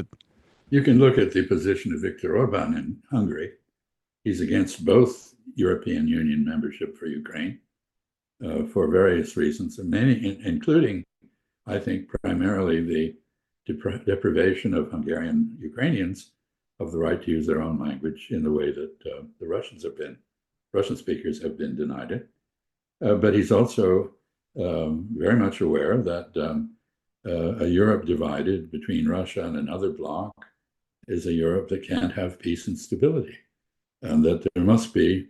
You can look at the position of Viktor Orban in Hungary. He's against both European Union membership for Ukraine for various reasons, and many, including, I think, primarily the deprivation of Hungarian Ukrainians of the right to use their own language in the way that the Russian speakers have been denied it. But he's also very much aware that a Europe divided between Russia and another bloc is a Europe that can't have peace and stability, and that there must be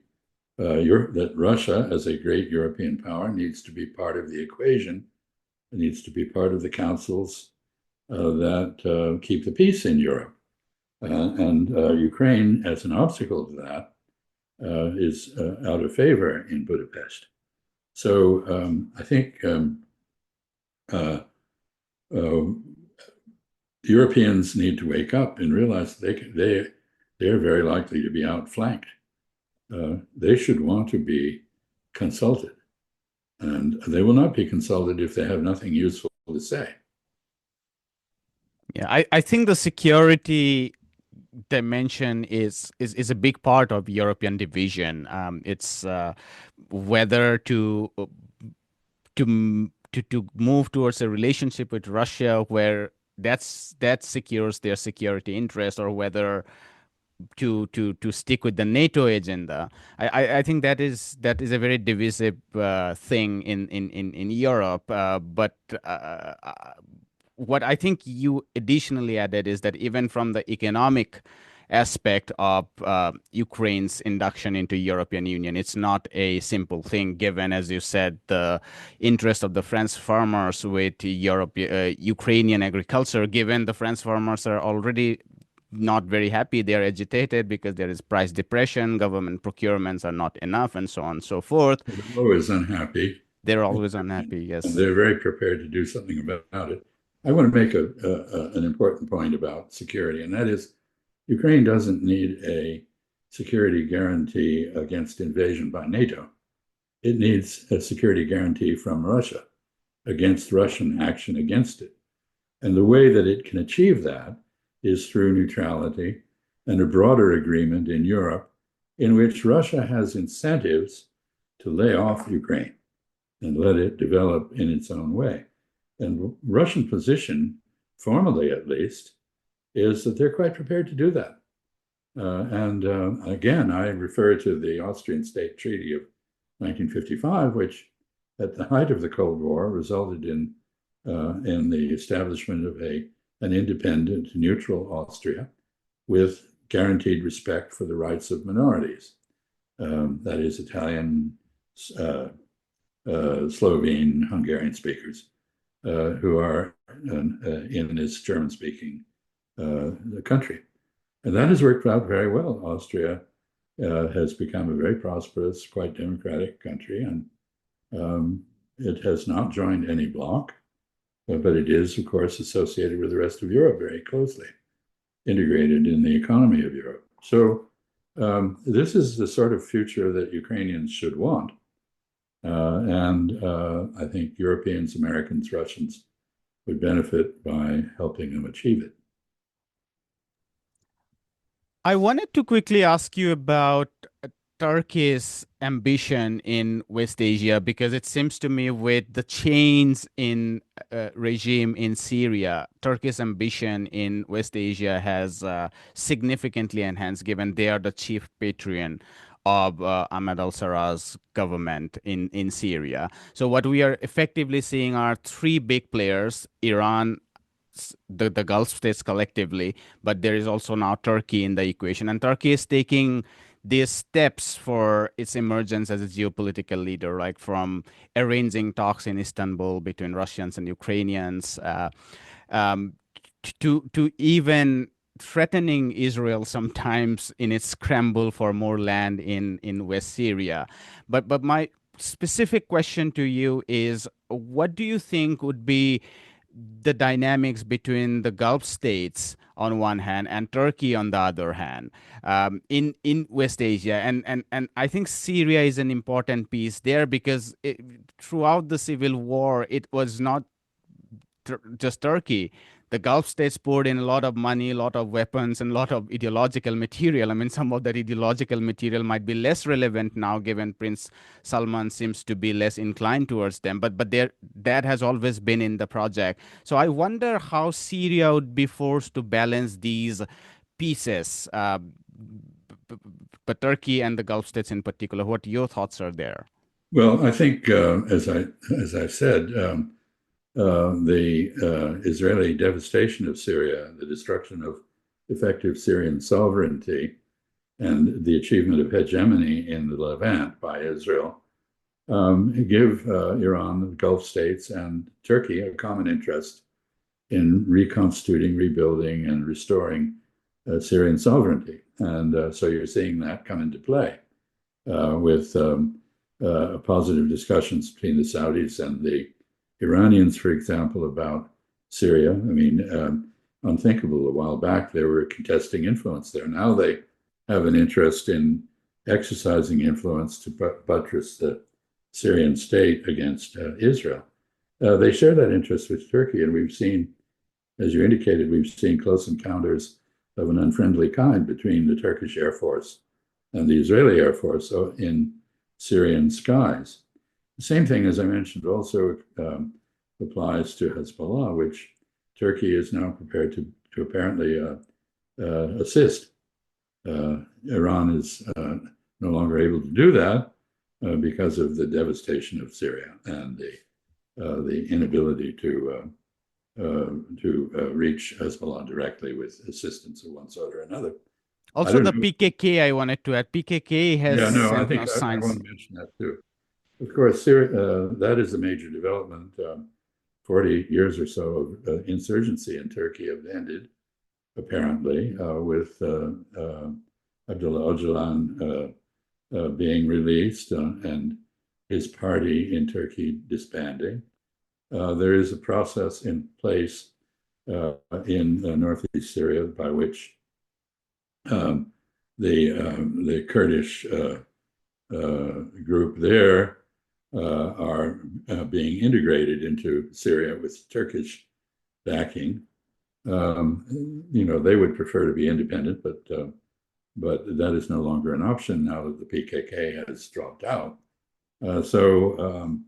that Russia, as a great European power, needs to be part of the equation. It needs to be part of the councils that keep the peace in Europe. And Ukraine, as an obstacle to that, is out of favor in Budapest. So I think Europeans need to wake up and realize they're very likely to be outflanked. They should want to be consulted, and they will not be consulted if they have nothing useful to say. Yeah, I think the security dimension is a big part of European division. It's whether to move towards a relationship with Russia where that secures their security interest, or whether to stick with the NATO agenda. I think that is a very divisive thing in Europe. But what I think you additionally added is that even from the economic aspect of Ukraine's induction into European Union, it's not a simple thing, given, as you said, the interest of the French farmers with Ukrainian agriculture, given the French farmers are already not very happy. They're agitated because there is price depression, government procurements are not enough, and so on and so forth. They're always unhappy. They're always unhappy, yes. And they're very prepared to do something about it. I want to make an important point about security, and that is Ukraine doesn't need a security guarantee against invasion by NATO. It needs a security guarantee from Russia against Russian action against it. And the way that it can achieve that is through neutrality and a broader agreement in Europe in which Russia has incentives to lay off Ukraine. and let it develop in its own way. And Russian position, formally at least, is that they're quite prepared to do that. And again, I refer to the Austrian State Treaty of 1955, which at the height of the Cold War resulted in the establishment of an independent, neutral Austria with guaranteed respect for the rights of minorities. That is Italian, Slovene, Hungarian speakers who are in this German-speaking country. And that has worked out very well. Austria has become a very prosperous, quite democratic country, and it has not joined any bloc, but it is, of course, associated with the rest of Europe very closely, integrated in the economy of Europe. So this is the sort of future that Ukrainians should want. And I think Europeans, Americans, Russians would benefit by helping them achieve it. I wanted to quickly ask you about Turkey's ambition in West Asia, because it seems to me with the change in regime in Syria, Turkey's ambition in West Asia has significantly enhanced, given they are the chief patron of Ahmed al-Sarraj's government in Syria. So what we are effectively seeing are three big players: Iran, the Gulf states collectively, but there is also now Turkey in the equation. And Turkey is taking these steps for its emergence as a geopolitical leader, like from arranging talks in Istanbul between Russians and Ukrainians, um, to even threatening Israel sometimes in its scramble for more land in West Syria. But my specific question to you is, what do you think would be the dynamics between the Gulf states on one hand and Turkey on the other hand, in West Asia, and I think Syria is an important piece there, because throughout the civil war it was not just Turkey. The Gulf states poured in a lot of money, a lot of weapons, and a lot of ideological material. I mean, some of that ideological material might be less relevant now, given Prince Salman seems to be less inclined towards them. But there, that has always been in the project. So I wonder how Syria would be forced to balance these pieces, but Turkey and the Gulf states in particular. What your thoughts are there? Well, I think, as I said, the Israeli devastation of Syria, the destruction of effective Syrian sovereignty, and the achievement of hegemony in the Levant by Israel give Iran, the Gulf states, and Turkey a common interest in reconstituting, rebuilding, and restoring Syrian sovereignty. And so you're seeing that come into play with positive discussions between the Saudis and the Iranians, for example, about Syria. I mean, unthinkable a while back, they were contesting influence there. Now they have an interest in exercising influence to buttress the Syrian state against Israel. They share that interest with Turkey, and we've seen, as you indicated, we've seen close encounters of an unfriendly kind between the Turkish Air Force and the Israeli Air Force in Syrian skies. The same thing, as I mentioned, also applies to Hezbollah, which Turkey is now prepared to apparently assist. Iran is no longer able to do that because of the devastation of Syria and the inability to reach Hezbollah directly with assistance of one sort or another. Also, the PKK, I wanted to add. PKK has I sent think no I signs. want to mention that too. Of course, Syria, that is a major development. 40 years or so of insurgency in Turkey have ended, apparently, with Abdullah Öcalan being released and his party in Turkey disbanding. There is a process in place in northeast Syria by which the Kurdish group there are being integrated into Syria with Turkish backing. They would prefer to be independent, but that is no longer an option now that the PKK has dropped out. So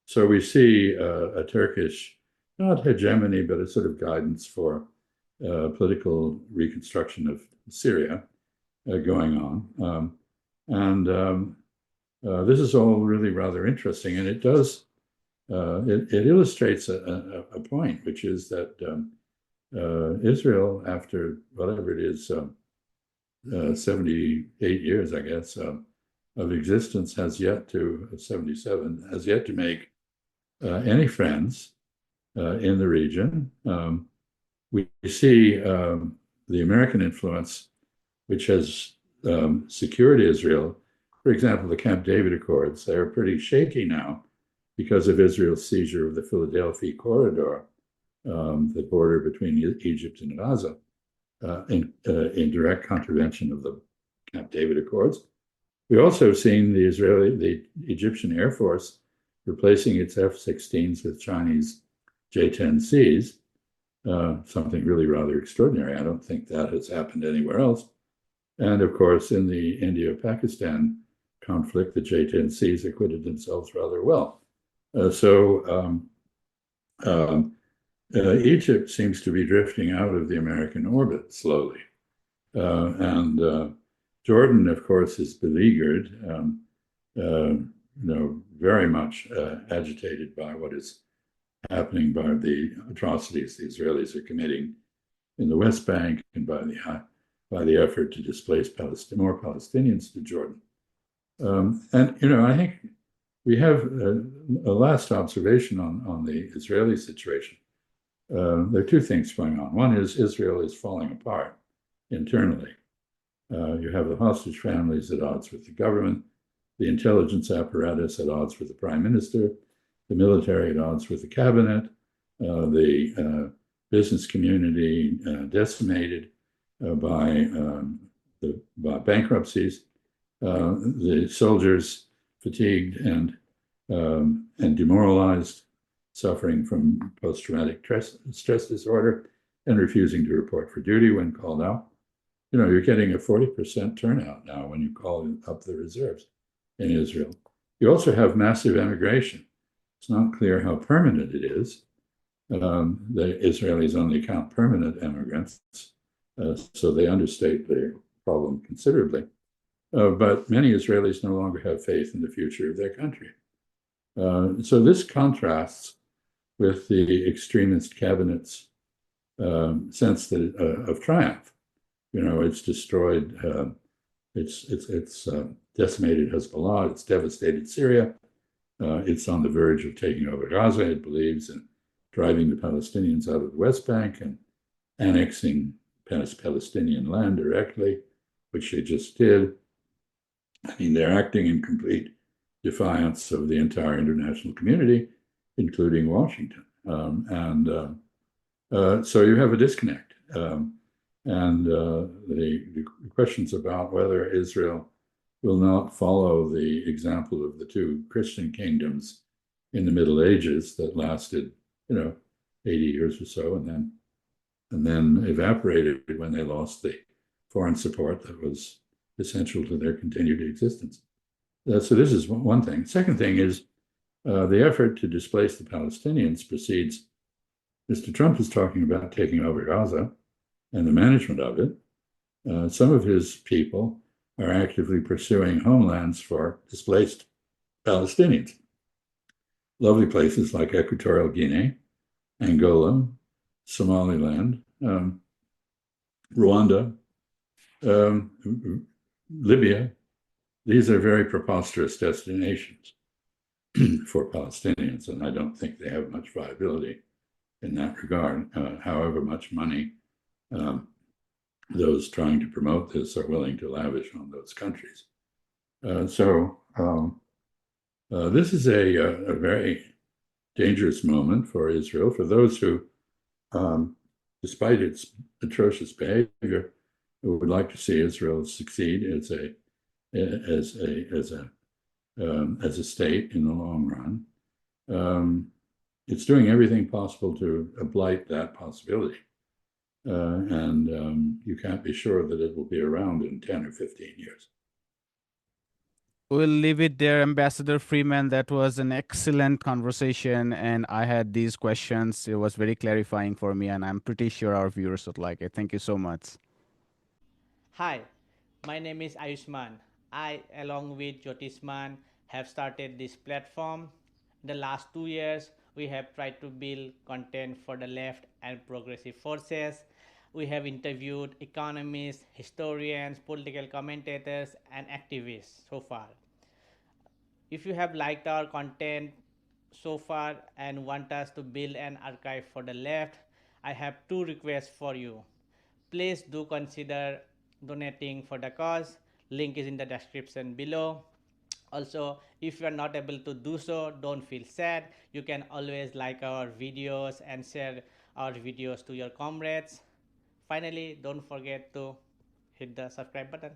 So we see a Turkish, not hegemony, but a sort of guidance for political reconstruction of Syria going on. This is all really rather interesting, and it does it illustrates a point, which is that Israel, after whatever it is, 78 years, I guess, of existence, has yet to 77 has yet to make any friends in the region. We see the American influence, which has secured Israel. For example, the Camp David Accords, they are pretty shaky now because of Israel's seizure of the Philadelphia corridor, the border between Egypt and Gaza, in direct contravention of the Camp David Accords. We also have seen the Egyptian Air Force replacing its F-16s with Chinese J-10Cs, something really rather extraordinary. I don't think that has happened anywhere else. And of course, in the India-Pakistan conflict, the J-10Cs acquitted themselves rather well. Egypt seems to be drifting out of the American orbit slowly. Jordan, of course, is beleaguered, very much agitated by what is happening, by the atrocities the Israelis are committing in the West Bank, and by the effort to displace more Palestinians to Jordan. I think we have a last observation on the Israeli situation. There are two things going on. One is Israel is falling apart internally. You have the hostage families at odds with the government, the intelligence apparatus at odds with the prime minister, the military at odds with the cabinet, the business community decimated by bankruptcies, the soldiers fatigued and demoralized, suffering from post-traumatic stress disorder, and refusing to report for duty when called out. You're getting a 40% turnout now when you call up the reserves in Israel. You also have massive emigration. It's not clear how permanent it is. The Israelis only count permanent immigrants, so they understate the problem considerably. But many Israelis no longer have faith in the future of their country. So this contrasts with the extremist cabinet's sense of triumph. It's destroyed, it's decimated Hezbollah, it's devastated Syria, it's on the verge of taking over Gaza. It believes in driving the Palestinians out of the West Bank and annexing Palestinian land directly, which they just did. I mean, they're acting in complete defiance of the entire international community, including Washington. So you have a disconnect. The questions about whether Israel will not follow the example of the two Christian kingdoms in the Middle Ages that lasted, 80 years or so, and then evaporated when they lost the foreign support that was essential to their continued existence. So this is one thing. Second thing is the effort to displace the Palestinians proceeds. Mr. Trump is talking about taking over Gaza and the management of it. Some of his people are actively pursuing homelands for displaced Palestinians. Lovely places like Equatorial Guinea, Angola, Somaliland, Rwanda, Libya. These are very preposterous destinations for Palestinians, and I don't think they have much viability in that regard, however much money those trying to promote this are willing to lavish on those countries. This is a very dangerous moment for Israel, for those who, despite its atrocious behavior, would like to see Israel succeed as a state in the long run. It's doing everything possible to blight that possibility. You can't be sure that it will be around in 10 or 15 years. We'll leave it there, Ambassador Freeman. That was an excellent conversation, and I had these questions. It was very clarifying for me, and I'm pretty sure our viewers would like it. Thank you so much. Hi, my name is Ayushman. I, along with Jyotisman, have started this platform. In the last 2 years, we have tried to build content for the left and progressive forces. We have interviewed economists, historians, political commentators, and activists so far. If you have liked our content so far and want us to build an archive for the left, I have two requests for you. Please do consider donating for the cause. Link is in the description below. Also, if you are not able to do so, don't feel sad. You can always like our videos and share our videos to your comrades. Finally, don't forget to hit the subscribe button.